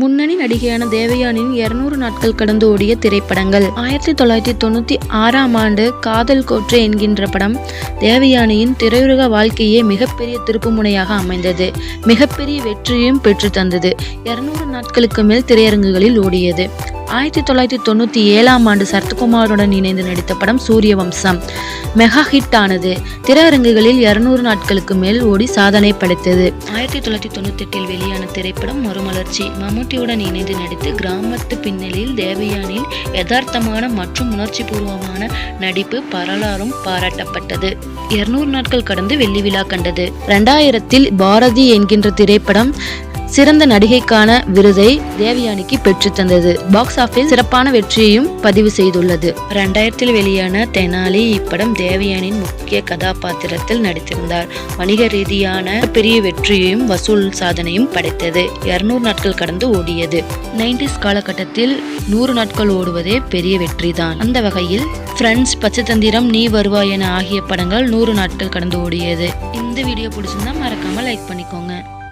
முன்னணி நடிகையான தேவயானியின் 200 நாட்கள் கடந்து ஓடிய திரைப்படங்கள். 1996ஆம் ஆண்டு காதல் கோற்று என்கின்ற படம் தேவயானியின் திரையுலக வாழ்க்கையே மிகப்பெரிய திருப்புமுனையாக அமைந்தது. மிகப்பெரிய வெற்றியும் பெற்று தந்தது. 200 நாட்களுக்கு மேல் திரையரங்குகளில் ஓடியது. 1997ஆம் ஆண்டு சரத்குமாருடன் இணைந்து நடித்த படம் சூரியவம்சம் மெகா ஹிட் ஆனது. திரையரங்குகளில் 200 நாட்களுக்கு மேல் ஓடி சாதனை படைத்தது. 1998இல் வெளியான திரைப்படம் மறுமலர்ச்சி. மம்முட்டியுடன் இணைந்து நடித்து கிராமத்து பின்னணியில் தேவயானியின் யதார்த்தமான மற்றும் உணர்ச்சி பூர்வமான நடிப்பு பரலாரும் பாராட்டப்பட்டது. 200 நாட்கள் கடந்து வெள்ளி விழா கண்டது. 2000இல் பாரதி என்கின்ற திரைப்படம் சிறந்த நடிகைக்கான விருதை தேவயானிக்கு பெற்று தந்தது. பாக்ஸ் ஆபீஸ் சிறப்பான வெற்றியையும் பதிவு செய்துள்ளது. 2000இல் வெளியான தெனாலி இப்படம் தேவயானியின் முக்கிய கதாபாத்திரத்தில் நடித்திருந்தார். வணிக ரீதியான பெரிய வெற்றியையும் வசூல் சாதனையும் படைத்தது. 200 நாட்கள் கடந்து ஓடியது. 90s காலகட்டத்தில் 100 நாட்கள் ஓடுவதே பெரிய வெற்றிதான். அந்த வகையில் ஃப்ரெண்ட்ஸ், பச்சைத்தந்திரம், நீ வருவாய் என ஆகிய படங்கள் 100 நாட்கள் கடந்து ஓடியது. இந்த வீடியோ பிடிச்சிருந்தா மறக்காம லைக் பண்ணிக்கோங்க.